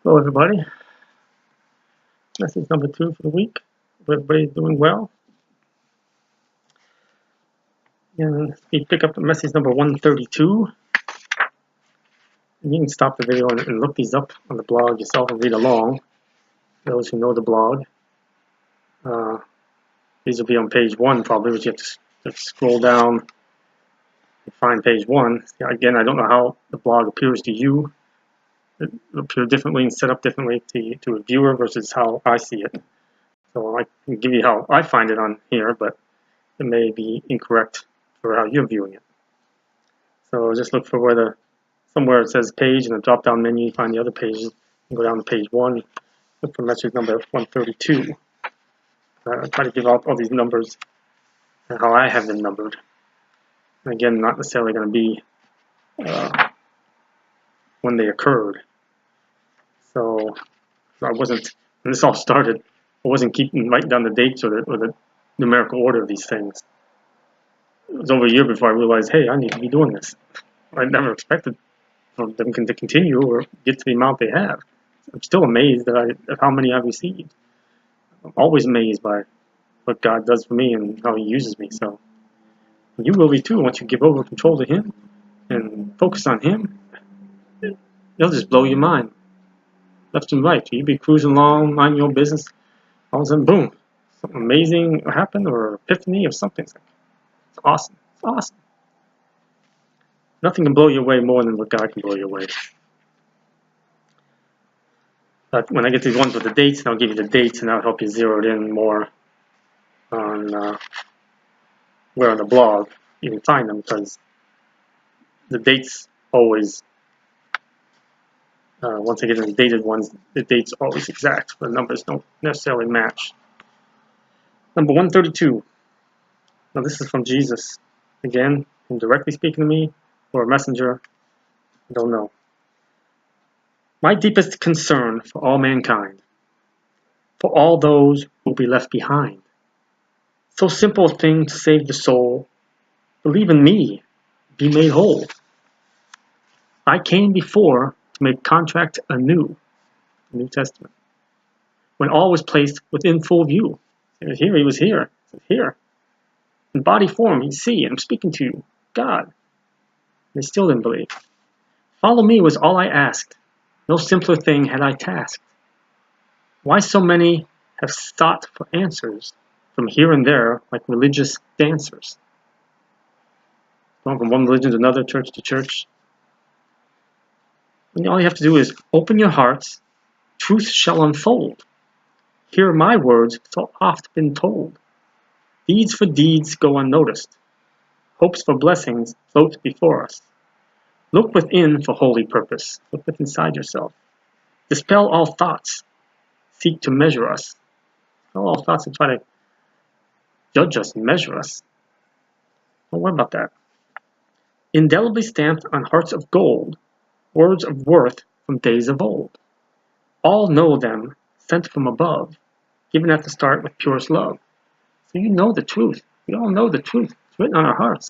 Hello, everybody. Message number 2 for the week. Hope everybody's doing well. And we pick up message number 132. And you can stop the video and look these up on the blog yourself and read along. Those who know the blog. These will be on page 1 probably, but you have to scroll down and find page 1. Again, I don't know how the blog appears to you. It will appear differently and set up differently to a viewer versus how I see it. So I can give you how I find it on here, but it may be incorrect for how you're viewing it. So just look for somewhere it says page in the drop down menu, you find the other pages, and go down to page 1, look for message number 132. I try to give out all these numbers and how I have them numbered. And again, not necessarily going to be when they occurred. So I wasn't, when this all started, I wasn't writing down the dates or the numerical order of these things. It was over a year before I realized, hey, I need to be doing this. I never expected for them to continue or get to the amount they have. I'm still amazed at how many I've received. I'm always amazed by what God does for me and how He uses me. So you will be too once you give over control to Him and focus on Him. He'll just blow your mind, left and right. You'll be cruising along, mind your own business. All of a sudden, boom, something amazing happened, or epiphany, or something. It's awesome. It's awesome. Nothing can blow you away more than what God can blow you away. But when I get to the ones with the dates, and I'll give you the dates, and that'll help you zero it in more on where on the blog you can find them, because the dates always, once I get into the dated ones, the dates are always exact. The numbers don't necessarily match. Number 132. Now this is from Jesus. Again, him directly speaking to me, or a messenger, I don't know. My deepest concern for all mankind, for all those who will be left behind. So simple a thing to save the soul. Believe in me, be made whole. I came before to make contract anew, the New Testament, when all was placed within full view. He was here, he was here, he was here. In body form, you see, I'm speaking to you, God. They still didn't believe. Follow me was all I asked. No simpler thing had I tasked. Why so many have sought for answers from here and there like religious dancers? Going from one religion to another, church to church. And all you have to do is open your hearts, truth shall unfold. Hear my words so oft been told. Deeds for deeds go unnoticed. Hopes for blessings float before us. Look within for holy purpose. Look within inside yourself. Dispel all thoughts. Seek to measure us. Dispel all thoughts and try to judge us and measure us. Don't worry about that. Indelibly stamped on hearts of gold, words of worth from days of old. All know them, sent from above, given at the start with purest love. So you know the truth. We all know the truth. It's written on our hearts.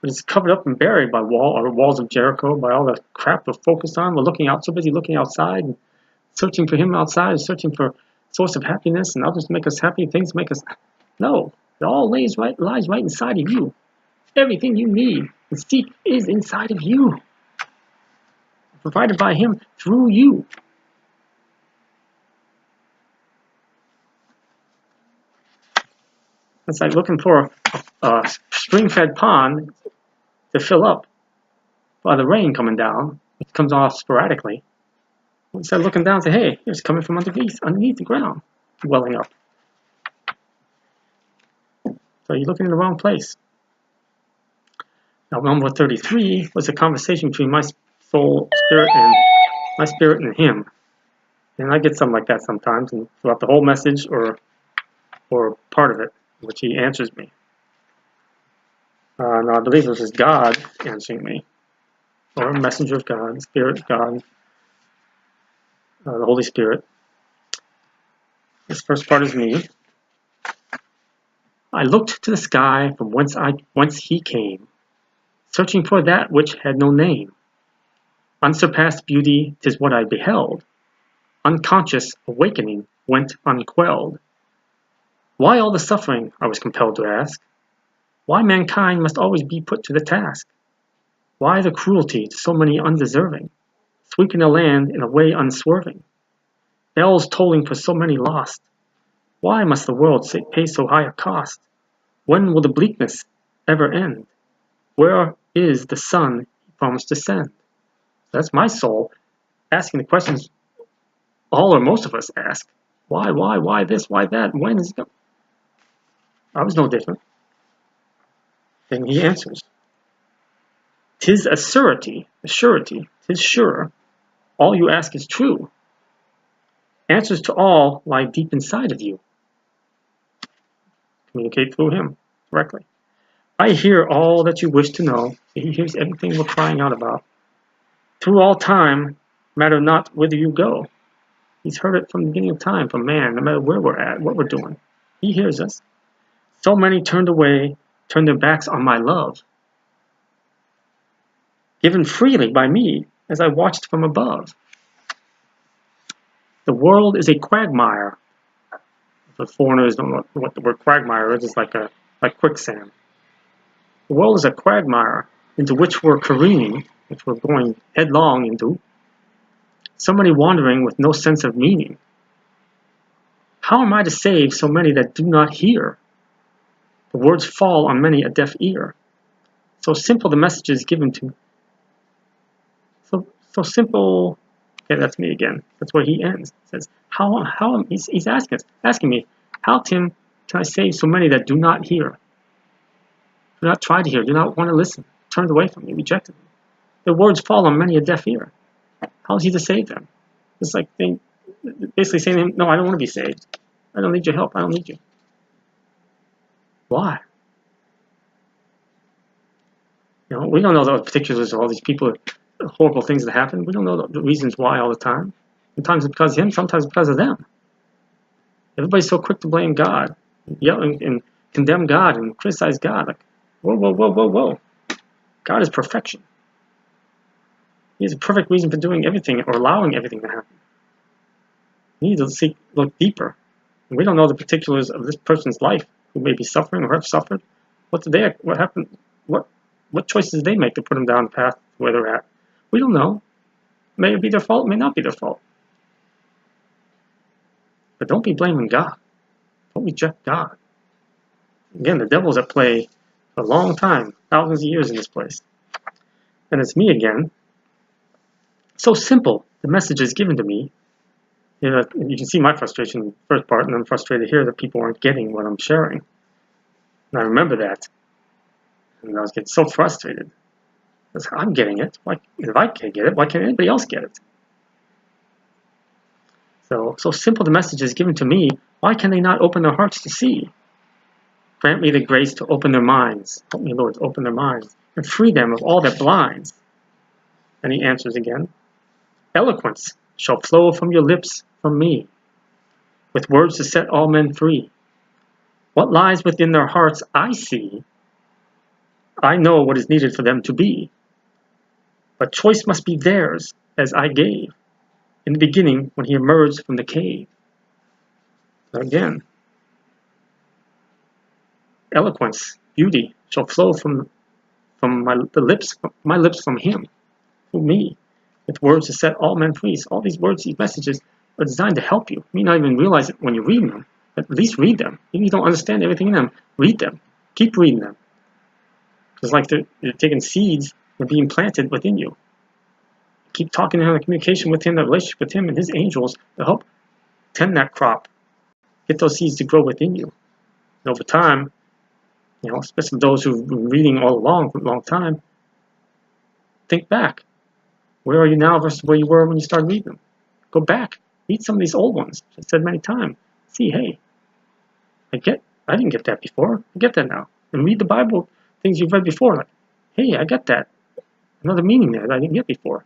But it's covered up and buried by walls of Jericho, by all the crap we're focused on. We're looking out, so busy looking outside and searching for Him outside, searching for source of happiness and others to make us happy, things to make us. No, it all lies right inside of you. Everything you need and seek is inside of you, provided by Him through you. It's like looking for a spring-fed pond to fill up by the rain coming down. It comes off sporadically. Instead of looking down and say, hey, it's coming from underneath the ground, welling up. So you're looking in the wrong place. Now, number 33 was a conversation between my spirit and Him. And I get something like that sometimes, and throughout the whole message or part of it, which He answers me. Now, I believe this is God answering me, or a messenger of God, Spirit of God, the Holy Spirit. This first part is me. I looked to the sky from whence He came, searching for that which had no name. Unsurpassed beauty, 'tis what I beheld. Unconscious awakening went unquelled. Why all the suffering, I was compelled to ask? Why mankind must always be put to the task? Why the cruelty to so many undeserving, sweeping the land in a way unswerving? Bells tolling for so many lost. Why must the world pay so high a cost? When will the bleakness ever end? Where is the sun he promised to send? That's my soul asking the questions all or most of us ask. Why this, why that, when is it going? I was no different. Then he answers. 'Tis a surety, 'tis sure. All you ask is true. Answers to all lie deep inside of you. Communicate through him directly. I hear all that you wish to know. He hears everything we're crying out about. Through all time, matter not whither you go. He's heard it from the beginning of time, from man, no matter where we're at, what we're doing. He hears us. So many turned away, turned their backs on my love, given freely by me as I watched from above. The world is a quagmire. The foreigners don't know what the word quagmire is. It's like quicksand. The world is a quagmire into which we're careening, which we're going headlong into. So many wandering with no sense of meaning. How am I to save so many that do not hear? The words fall on many a deaf ear. So simple the messages given to. So simple. Okay, that's me again. That's where he ends. He says, he's asking me, how, Tim, can I save so many that do not hear? Do not try to hear, do not want to listen, turned away from me, rejected me. Their words fall on many a deaf ear. How is he to save them? It's like basically saying to him, no, I don't want to be saved. I don't need your help. I don't need you. Why? We don't know the particulars of all these people, horrible things that happen. We don't know the reasons why all the time. Sometimes it's because of him, sometimes it's because of them. Everybody's so quick to blame God, yell and condemn God and criticize God. Like, whoa. God is perfection. He has a perfect reason for doing everything or allowing everything to happen. We need to look deeper. And we don't know the particulars of this person's life who may be suffering or have suffered. What happened? What choices did they make to put them down the path where they're at? We don't know. May it be their fault, may not be their fault. But don't be blaming God. Don't reject God. Again, the devil's at play for a long time, thousands of years in this place. And it's me again. So simple, the message is given to me. You can see my frustration in the first part, and I'm frustrated here that people aren't getting what I'm sharing. And I remember that. And I was getting so frustrated. Because I'm getting it. If I can't get it, why can't anybody else get it? So simple the message is given to me. Why can they not open their hearts to see? Grant me the grace to open their minds. Help me, Lord, to open their minds and free them of all that blinds. And he answers again. Eloquence shall flow from your lips from me, with words to set all men free. What lies within their hearts I see. I know what is needed for them to be. But choice must be theirs, as I gave in the beginning when he emerged from the cave. Again, eloquence, beauty shall flow from my lips from him, through me, with words to set all men free. So all these words, these messages are designed to help you. You may not even realize it when you're reading them, but at least read them. Even if you don't understand everything in them, read them. Keep reading them. It's like they're taking seeds and being planted within you. Keep talking to him, the communication with him, the relationship with him and his angels to help tend that crop. Get those seeds to grow within you. And over time, especially those who've been reading all along for a long time, think back. Where are you now versus where you were when you started reading them? Go back. Read some of these old ones. I've said many times. See, hey, I didn't get that before. I get that now. And read the Bible, things you've read before. Like, hey, I get that. Another meaning there that I didn't get before.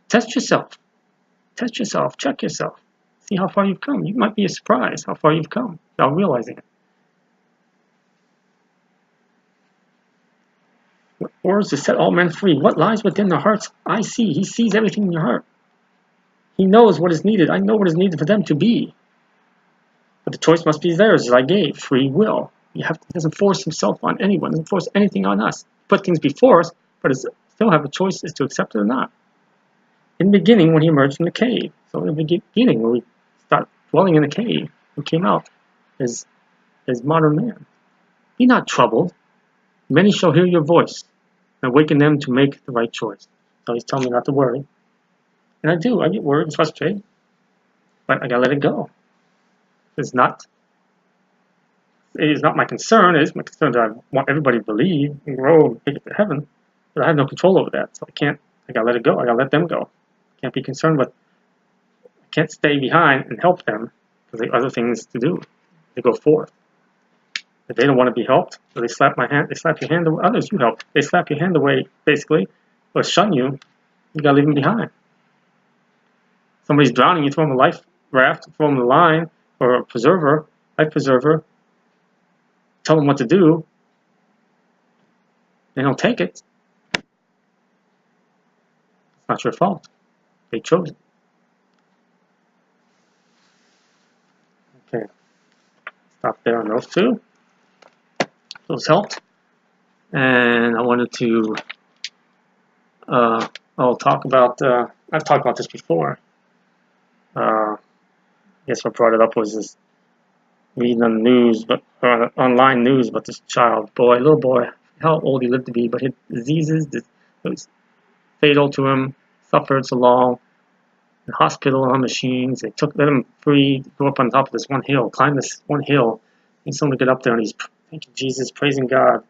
Test yourself. Check yourself. See how far you've come. You might be surprised how far you've come without realizing it. Words to set all men free. What lies within their hearts, I see. He sees everything in your heart. He knows what is needed. I know what is needed for them to be. But the choice must be theirs, as I gave. Free will. He doesn't force himself on anyone. He doesn't force anything on us. Put things before us, but still have a choice as to accept it or not. In the beginning, when he emerged from the cave. So in the beginning, when we start dwelling in the cave, we came out as modern man. Be not troubled. Many shall hear your voice, and awaken them to make the right choice. So he's telling me not to worry. And I do. I get worried and frustrated. But I gotta let it go. It is not my concern. It is my concern that I want everybody to believe and grow and take it to heaven. But I have no control over that. So I gotta let it go. I gotta let them go. I can't be concerned with, I can't stay behind and help them because they have other things to do. They go forth. If they don't want to be helped, so they slap your hand away. Others you help. They slap your hand away, basically, or shun you. You gotta leave them behind. Somebody's drowning, you throw them a life raft, throw them a line, or a life preserver. Tell them what to do. They don't take it. It's not your fault. They chose it. Okay. Stop there on those two. Those helped. And I wanted to I'll talk about I've talked about this before. I guess what brought it up was this reading on the news, but online news about this little boy, how old he lived to be, but his diseases, it was fatal to him, suffered so long, in hospital on machines. They let him free, go up on top of this one hill, climb this one hill, and someone to get up there, and he's thanking Jesus, praising God.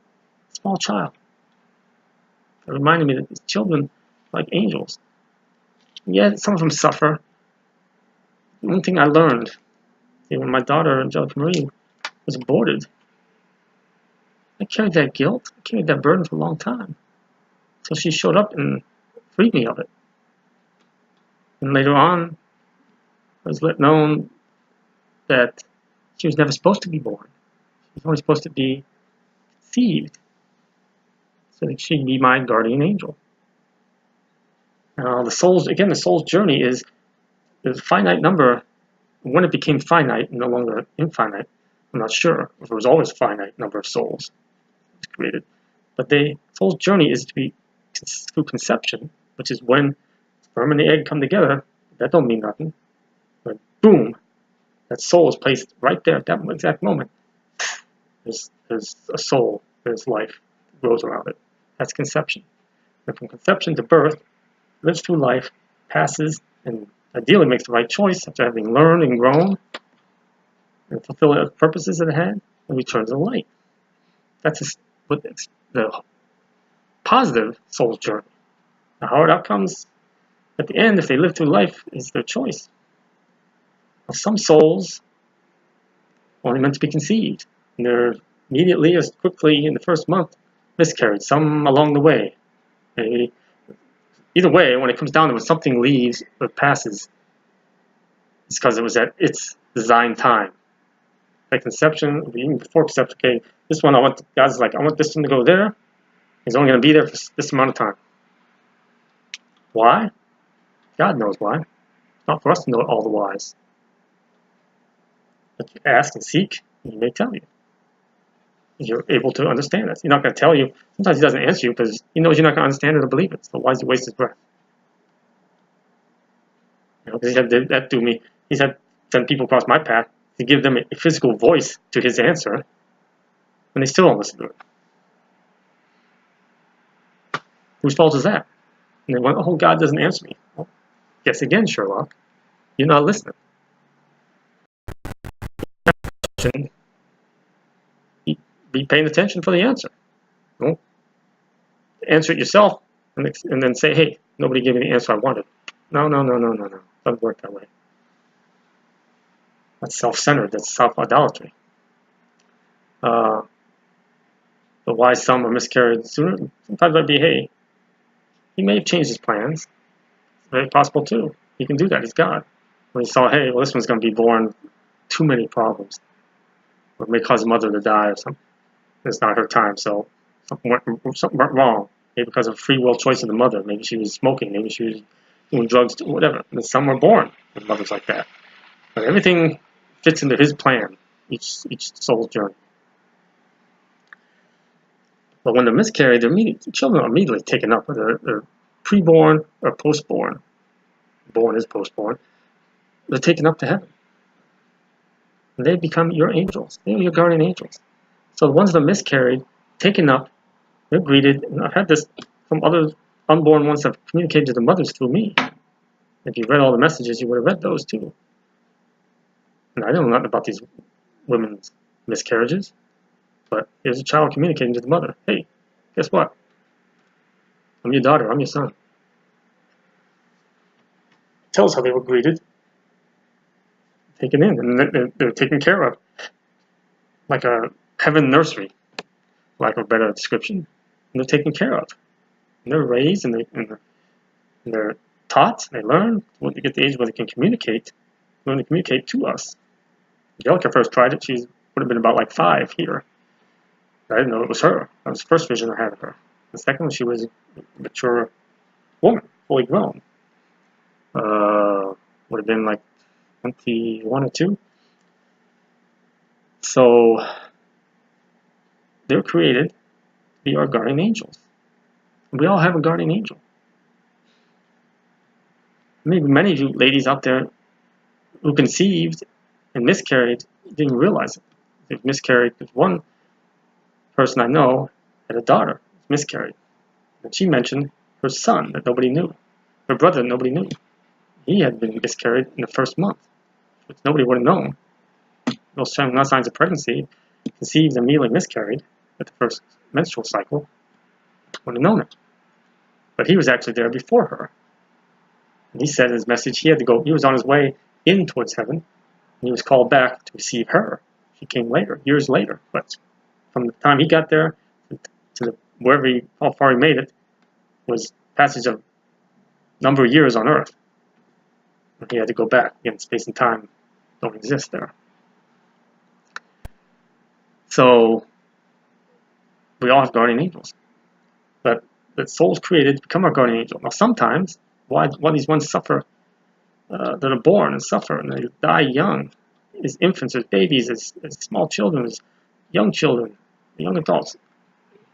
Small child. It reminded me that these children are like angels. Yeah, some of them suffer. One thing I learned, when my daughter, Angelica Marie, was aborted, I carried that guilt, I carried that burden for a long time. So she showed up and freed me of it. And later on, I was let known that she was never supposed to be born. She was only supposed to be conceived, so that she'd be my guardian angel. The soul's journey is a finite number. When it became finite, no longer infinite, I'm not sure if it was always a finite number of souls created. But the soul's journey is to be through conception, which is when sperm and the egg come together. That don't mean nothing. But boom, that soul is placed right there at that exact moment. There's a soul, there's life that grows around it. That's conception. And from conception to birth, lives through life, passes, and ideally makes the right choice after having learned and grown and fulfilled the purposes it had, and returns to the light. That's the positive soul's journey. The hard outcomes at the end, if they live through life, is their choice. Now, some souls only meant to be conceived, and they're immediately, as quickly in the first month, miscarried. Some along the way. Either way, when it comes down to it, something leaves or passes, it's because it was at its design time. At conception, even before conception, okay, this one God's like, I want this one to go there. He's only going to be there for this amount of time. Why? God knows why. It's not for us to know all the whys. But you ask and seek, and He may tell you. You're able to understand it. He's not going to tell you. Sometimes He doesn't answer you because He knows you're not going to understand it or believe it. So why does He waste His breath? Because He had that do me. He's had sent people across my path to give them a physical voice to His answer, and they still don't listen to it. Whose fault is that? And they went, oh, God doesn't answer me. Well, guess again, Sherlock. You're not listening. Be paying attention for the answer. Don't answer it yourself and then say, hey, nobody gave me the answer I wanted. No. Doesn't work that way. That's self-centered. That's self-idolatry. The why some are miscarried sooner. Sometimes I'd be, hey, He may have changed His plans. It's very possible too. He can do that. He's God. When He saw, hey, well, this one's going to be born too many problems, or it may cause the mother to die or something. It's not her time, so something went wrong. maybe because of free will choice of the mother. Maybe she was smoking, maybe she was doing drugs, whatever. And some were born with mothers like that. But everything fits into his plan, each soul's journey. But when they're miscarried, the children are immediately taken up, whether they're pre-born or post-born. Born is post-born. They're taken up to heaven. And they become your angels. They're your guardian angels. So the ones that are miscarried, taken up, they're greeted. And I've had this from other unborn ones that have communicated to the mothers through me. If you read all the messages, you would have read those too. And I don't know nothing about these women's miscarriages, but here's a child communicating to the mother. Hey, guess what? I'm your daughter. I'm your son. Tells how they were greeted, taken in, and they're taken care of, like a heaven nursery, lack of a better description. And they're taken care of. And they're raised, and they're taught, and they learn when they get to the age where they can communicate, learn to communicate to us. Angelica first tried it, she would have been about like 5 here. I didn't know it was her. That was the first vision I had of her. The second one, she was a mature woman, fully grown. Would have been like 21 or 2. So they're created to be our guardian angels. We all have a guardian angel. Maybe many of you ladies out there who conceived and miscarried didn't realize it. They've miscarried. There's one person I know had a daughter miscarried. And she mentioned her son that nobody knew. Her brother nobody knew. He had been miscarried in the first month, which nobody would have known. No signs of pregnancy, conceived and immediately miscarried at the first menstrual cycle. Would have known it. But he was actually there before her. And he said in his message he had to go, he was on his way in towards heaven, and he was called back to receive her. She came later, years later. But from the time he got there to how far he made it, was passage of number of years on Earth. And he had to go back. Again, space and time don't exist there. So we all have guardian angels. But the soul's created to become our guardian angel. Now sometimes, why these ones suffer, that are born and suffer and they die young, as infants, as babies, as small children, as young children, young adults,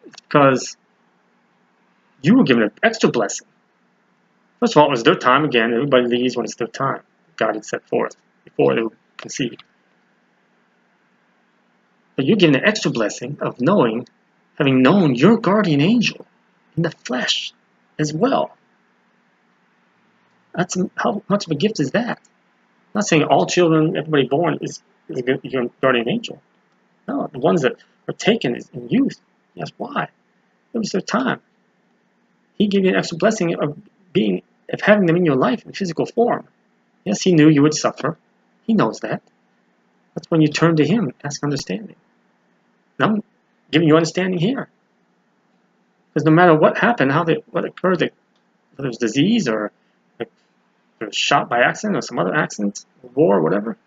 it's because you were given an extra blessing. First of all, it was their time again. Everybody leaves when it's their time. God had set forth before they were conceived. But you're given an extra blessing of having known your guardian angel in the flesh as well. How much of a gift is that? I'm not saying all children, everybody born is your guardian angel. No, the ones that are taken in youth. Yes, why? It was their time. He gave you an extra blessing of having them in your life in physical form. Yes, he knew you would suffer. He knows that. That's when you turn to him and ask understanding. And I'm giving you understanding here. Because no matter what happened, what occurred, whether it was disease or they were shot by accident or some other accident, war or whatever,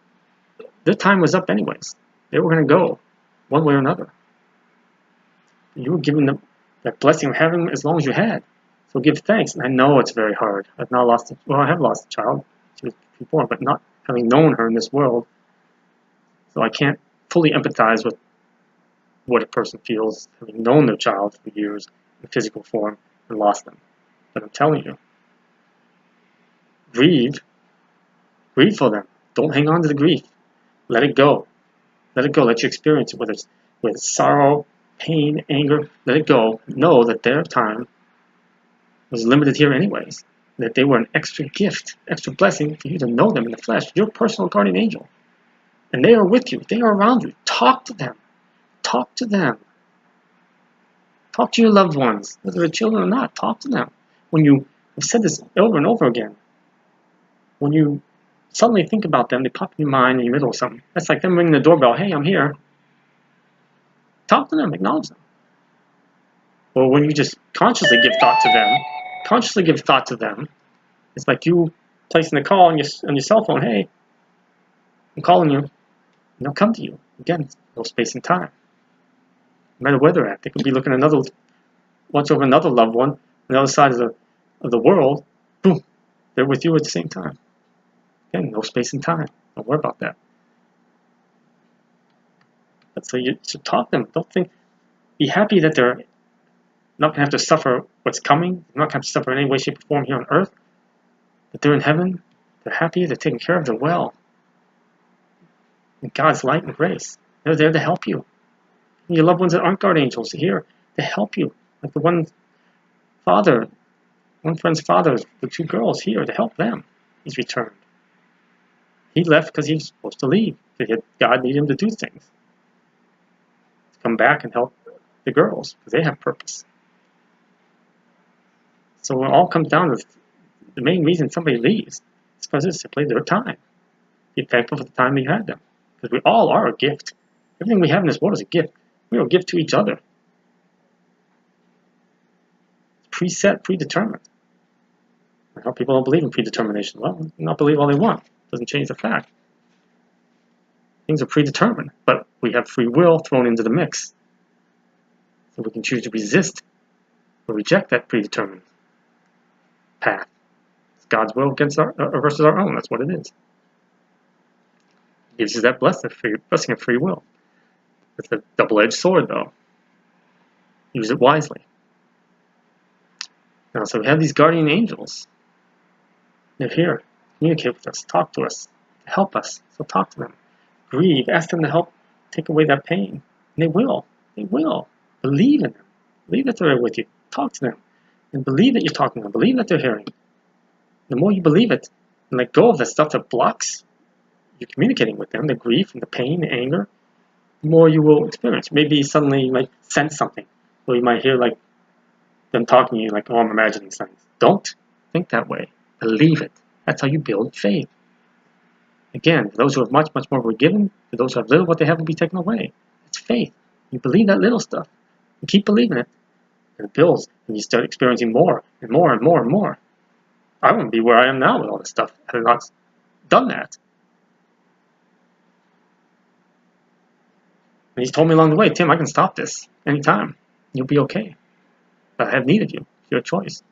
their time was up anyways. They were going to go one way or another. You were given them that blessing of having as long as you had. So give thanks. And I know it's very hard. I have lost a child. She was born, but not having known her in this world. So I can't fully empathize with what a person feels having known their child for years in physical form and lost them. But I'm telling you, grieve for them. Don't hang on to the grief. Let it go. Let it go. Let you experience it, whether it's with sorrow, pain, anger. Let it go. Know that their time was limited here anyways. That they were an extra gift, extra blessing for you to know them in the flesh. Your personal guardian angel. And they are with you. They are around you. Talk to them. Talk to them. Talk to your loved ones, whether they're children or not. Talk to them. I've said this over and over again. When you suddenly think about them, they pop in your mind in the middle of something. That's like them ringing the doorbell. Hey, I'm here. Talk to them. Acknowledge them. Or when you just consciously give thought to them, it's like you placing a call on your cell phone. Hey, I'm calling you. And they'll come to you. Again, no space and time. No matter where they're at. They could be looking at another watch over another loved one on the other side of the world, boom, they're with you at the same time. Again, no space and time. Don't worry about that. But so you should talk to them. Don't think. Be happy that they're not going to have to suffer what's coming. They're not going to have to suffer in any way, shape, or form here on earth. That they're in heaven. They're happy. They're taken care of. They're well. In God's light and grace. They're there to help you. And your loved ones that aren't guard angels are here to help you. Like the one friend's father, the two girls here to help them. He's returned. He left because he was supposed to leave. God needed him to do things. To come back and help the girls because they have purpose. So it all comes down to the main reason somebody leaves is because it's simply their time. Be thankful for the time that you had them. Because we all are a gift. Everything we have in this world is a gift. We are a gift to each other. It's preset, predetermined. I know people don't believe in predetermination. Well, not believe all they want. Doesn't change the fact. Things are predetermined, but we have free will thrown into the mix. So we can choose to resist or reject that predetermined path. It's God's will against versus our own. That's what it is. It gives us that blessing of free will. It's a double-edged sword, though. Use it wisely. Now, so we have these guardian angels. They're here. Communicate with us. Talk to us. Help us. So talk to them. Grieve. Ask them to help take away that pain. And they will. They will. Believe in them. Believe that they're with you. Talk to them. And believe that you're talking to them. Believe that they're hearing. The more you believe it and let go of the stuff that blocks you communicating with them, the grief and the pain, the anger, the more you will experience. Maybe suddenly you might sense something. Or you might hear like them talking to you like, oh, I'm imagining things. Don't think that way. Believe it. That's how you build faith. Again, for those who have much, much more were given. For those who have little, what they have will be taken away. It's faith. You believe that little stuff. You keep believing it. And it builds. And you start experiencing more and more and more and more. I wouldn't be where I am now with all this stuff had I not done that. And he's told me along the way, Tim, I can stop this anytime. You'll be okay. But I have need of you. It's your choice.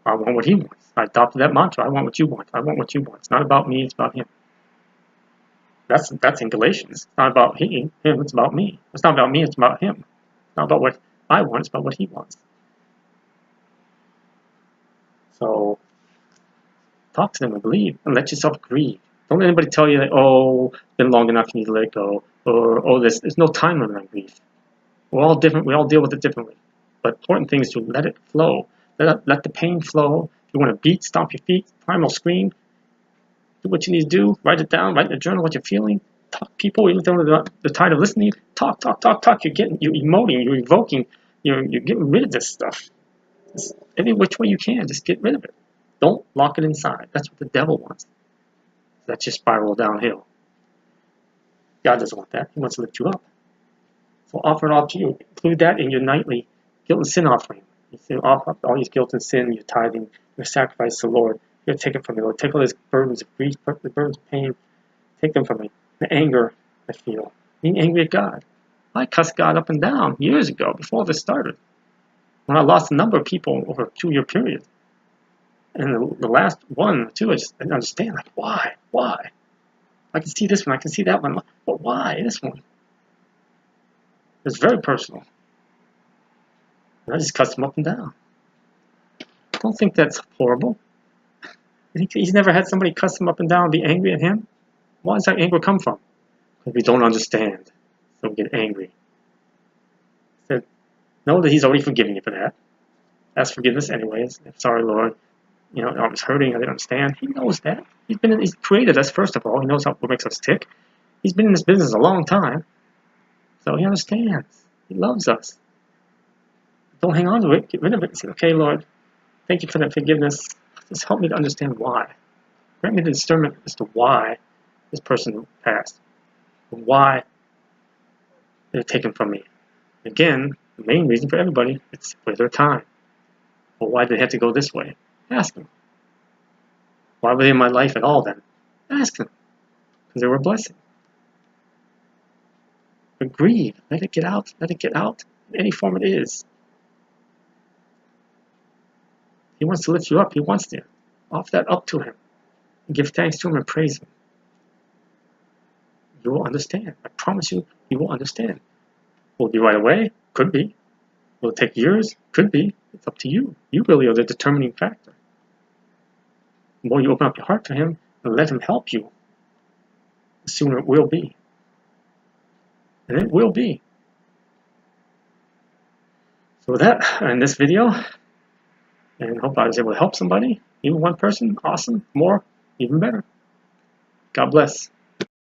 I want what he wants. I adopted that mantra. I want what you want. I want what you want. It's not about me. It's about him. That's in Galatians. It's not about him. It's about me. It's not about me. It's about him. It's not about what I want. It's about what he wants. So talk to them and believe and let yourself grieve. Don't let anybody tell you that, oh, it's been long enough, you need to let it go. Or, oh, there's no time limit on grief. We're all different. We all deal with it differently. But important thing is to let it flow. Let the pain flow. If you want to beat, stomp your feet, primal scream, do what you need to do. Write it down. Write in a journal what you're feeling. Talk to people, even though they're tired of listening. Talk. You're emoting. You're evoking. You're getting rid of this stuff. Just every which way you can, just get rid of it. Don't lock it inside. That's what the devil wants. That's just spiral downhill. God doesn't want that. He wants to lift you up. So offer it all to you. Include that in your nightly guilt and sin offering. You say, offer all your guilt and sin, your tithing, your sacrifice to the Lord. Here, take it from me, Lord. Take all these burdens of grief, the burdens of pain. Take them from me. The anger I feel. Being angry at God. I cussed God up and down years ago, before this started. When I lost a number of people over a 2-year period. And the last one or two, I just didn't understand. Like, why? Why? I can see this one. I can see that one. But why this one? It's very personal. And I just cussed him up and down. Don't think that's horrible. He's never had somebody cuss him up and down and be angry at him. Why does that anger come from? Because we don't understand. So we get angry. I said, know that he's already forgiven you for that. Ask forgiveness anyways. Sorry, Lord. You know, I was hurting. I didn't understand. He knows that. He's created us, first of all. He knows what makes us tick. He's been in this business a long time. So he understands. He loves us. Don't hang on to it. Get rid of it and say, okay, Lord, thank you for that forgiveness. Just help me to understand why. Grant me the discernment as to why this person passed. Why they're taken from me. Again, the main reason for everybody is for their time. Well, why did they have to go this way? Ask them. Why were they in my life at all then? Ask them. Because they were a blessing. But grieve. Let it get out. Let it get out in any form it is. He wants to lift you up. He wants to offer that up to him. Give thanks to him and praise him. You will understand. I promise you, you will understand. Will it be right away? Could be. Will it take years? Could be. It's up to you. You really are the determining factor. The more you open up your heart to him and let him help you, the sooner it will be. And it will be. So with that, I end this video, and hope I was able to help somebody, even one person. Awesome. More, even better. God bless.